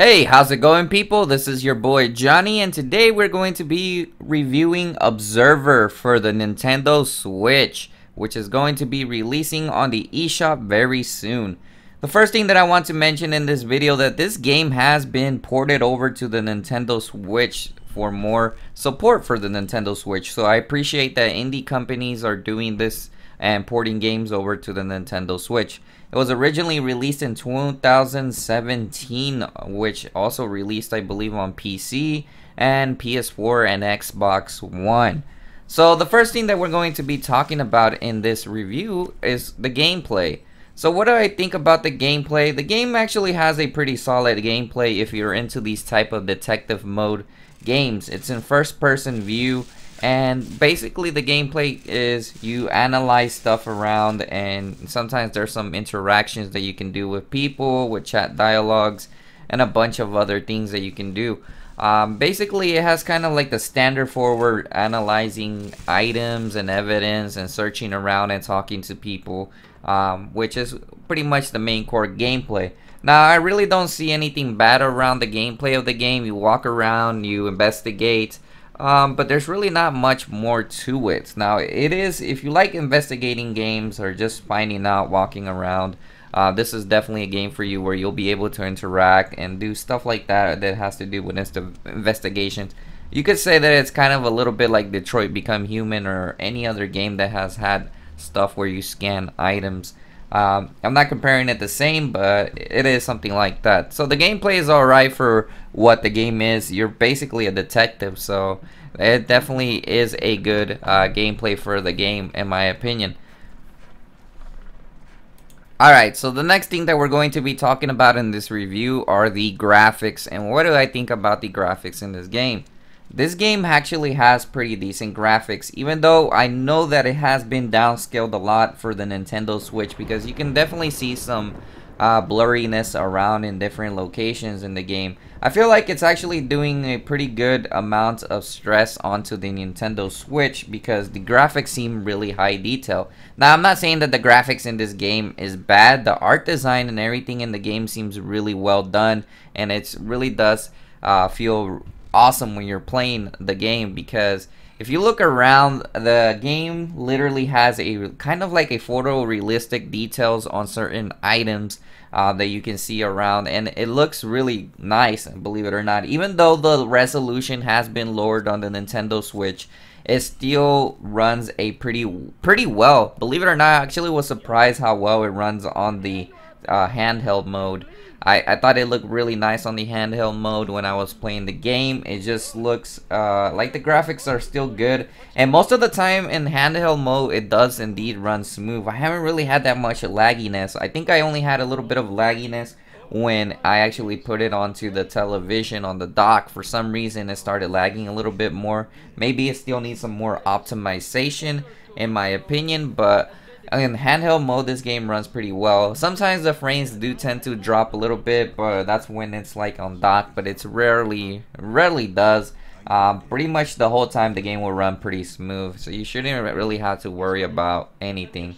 Hey, how's it going, people? This is your boy Johnny, and today we're going to be reviewing Observer for the Nintendo Switch, which is going to be releasing on the eShop very soon. The first thing that I want to mention in this video that this game has been ported over to the Nintendo Switch for more support for the Nintendo Switch. So I appreciate that indie companies are doing this and porting games over to the Nintendo Switch. It was originally released in 2017, which also released, I believe, on PC and PS4 and Xbox One. So the first thing that we're going to be talking about in this review is the gameplay. So what do I think about the gameplay? The game actually has a pretty solid gameplay if you're into these type of detective mode games. It's in first person view, and basically the gameplay is you analyze stuff around, and sometimes there's some interactions that you can do with people, with chat dialogues, and a bunch of other things that you can do. Basically it has kind of like the standard forward analyzing items and evidence and searching around and talking to people, which is pretty much the main core gameplay. Now, I really don't see anything bad around the gameplay of the game. You walk around, you investigate, but there's really not much more to it. Now, it is, if you like investigating games or just finding out, walking around, this is definitely a game for you where you'll be able to interact and do stuff like that that has to do with investigations. You could say that it's kind of a little bit like Detroit Become Human or any other game that has had stuff where you scan items. I'm not comparing it the same, but it is something like that. So the gameplay is alright for what the game is. You're basically a detective, so it definitely is a good gameplay for the game, in my opinion. Alright, so the next thing that we're going to be talking about in this review are the graphics. And what do I think about the graphics in this game? This game actually has pretty decent graphics, even though I know that it has been downscaled a lot for the Nintendo Switch, because you can definitely see some blurriness around in different locations in the game. I feel like it's actually doing a pretty good amount of stress onto the Nintendo Switch because the graphics seem really high detail. Now, I'm not saying that the graphics in this game is bad. The art design and everything in the game seems really well done, and it really does feel awesome when you're playing the game, because if you look around, the game literally has a kind of like a photorealistic details on certain items that you can see around, and it looks really nice, believe it or not. Even though the resolution has been lowered on the Nintendo Switch, it still runs a pretty well. Believe it or not, I actually was surprised how well it runs on the handheld mode. I thought it looked really nice on the handheld mode when I was playing the game. It just looks like the graphics are still good, and most of the time in handheld mode it does indeed run smooth. I haven't really had that much lagginess. I think I only had a little bit of lagginess when I actually put it onto the television on the dock. For some reason it started lagging a little bit more. Maybe it still needs some more optimization in my opinion, but in handheld mode this game runs pretty well. Sometimes the frames do tend to drop a little bit, but that's when it's like on dock, but it's rarely does. Pretty much the whole time the game will run pretty smooth, so you shouldn't really have to worry about anything.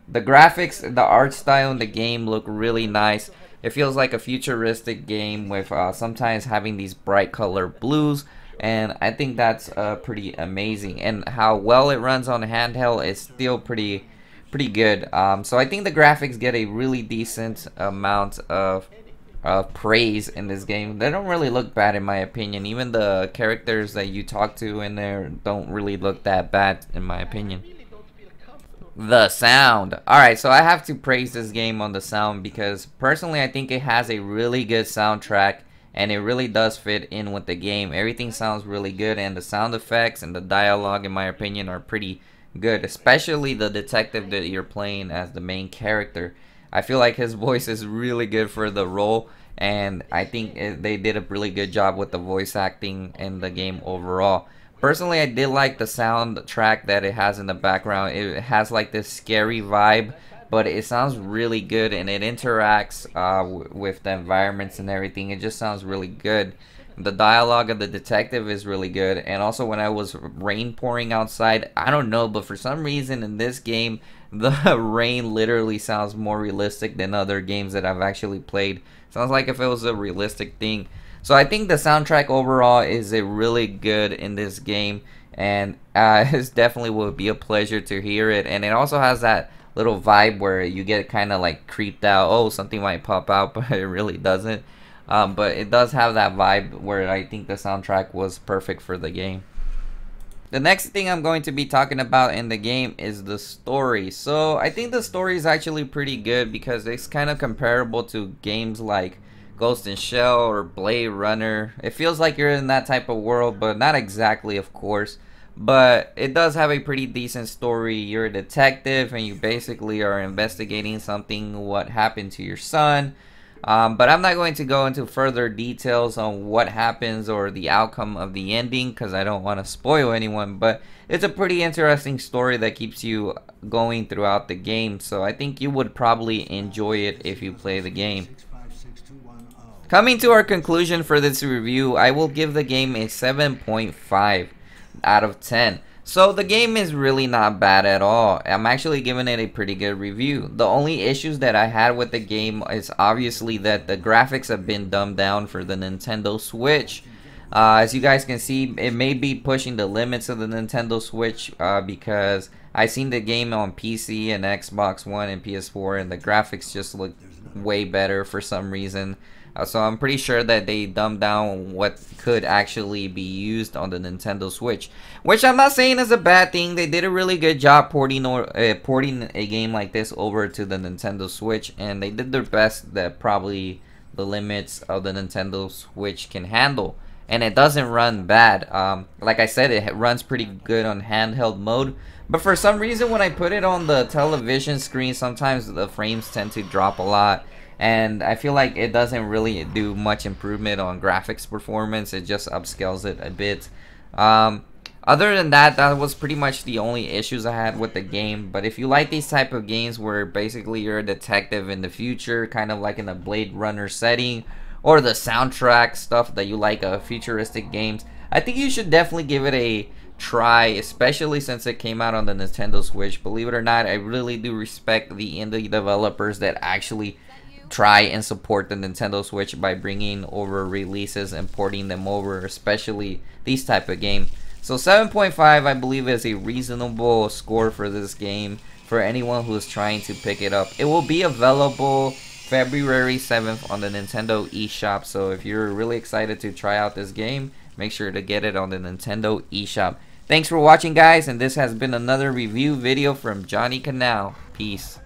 The graphics, the art style in the game look really nice. It feels like a futuristic game with sometimes having these bright color blues, and I think that's pretty amazing. And how well it runs on handheld is still pretty good. So I think the graphics get a really decent amount of praise in this game. They don't really look bad in my opinion. Even the characters that you talk to in there don't really look that bad in my opinion. The sound. Alright, so I have to praise this game on the sound, because personally I think it has a really good soundtrack and it really does fit in with the game. Everything sounds really good, and the sound effects and the dialogue in my opinion are pretty good, especially the detective that you're playing as the main character. I feel like his voice is really good for the role, and I think they did a really good job with the voice acting in the game overall. Personally, I did like the soundtrack that it has in the background. It has like this scary vibe, but it sounds really good, and it interacts with the environments and everything. It just sounds really good. The dialogue of the detective is really good, and also when I was rain pouring outside, I don't know, but for some reason in this game, the rain literally sounds more realistic than other games that I've actually played. Sounds like if it was a realistic thing. So I think the soundtrack overall is a really good in this game, and it definitely will be a pleasure to hear it. And it also has that little vibe where you get kind of like creeped out. Oh, something might pop out, but it really doesn't. But it does have that vibe where I think the soundtrack was perfect for the game. The next thing I'm going to be talking about in the game is the story. So I think the story is actually pretty good because it's kind of comparable to games like Ghost in Shell or Blade Runner. It feels like you're in that type of world, but not exactly, of course. But it does have a pretty decent story. You're a detective and you basically are investigating something, what happened to your son. But I'm not going to go into further details on what happens or the outcome of the ending because I don't want to spoil anyone. But it's a pretty interesting story that keeps you going throughout the game. So I think you would probably enjoy it if you play the game. Coming to our conclusion for this review, I will give the game a 7.5 out of 10. So the game is really not bad at all. I'm actually giving it a pretty good review. The only issues that I had with the game is obviously that the graphics have been dumbed down for the Nintendo Switch. As you guys can see, it may be pushing the limits of the Nintendo Switch because I seen the game on PC and Xbox One and PS4 and the graphics just look way better for some reason. So I'm pretty sure that they dumbed down what could actually be used on the Nintendo Switch, which I'm not saying is a bad thing. They did a really good job porting a game like this over to the Nintendo Switch, and they did their best that probably the limits of the Nintendo Switch can handle. And it doesn't run bad. Like I said, it runs pretty good on handheld mode. But for some reason, when I put it on the television screen, sometimes the frames tend to drop a lot. And I feel like it doesn't really do much improvement on graphics performance. It just upscales it a bit. Other than that, that was pretty much the only issues I had with the game. But if you like these type of games where basically you're a detective in the future, kind of like in a Blade Runner setting, or the soundtrack stuff that you like, futuristic games, I think you should definitely give it a try, especially since it came out on the Nintendo Switch. Believe it or not, I really do respect the indie developers that actually try and support the Nintendo Switch by bringing over releases and porting them over, especially these type of games. So 7.5 I believe is a reasonable score for this game for anyone who is trying to pick it up. It will be available February 7th on the Nintendo eShop, so if you're really excited to try out this game, make sure to get it on the Nintendo eShop. Thanks for watching, guys, and this has been another review video from JohnnyCanal. Peace.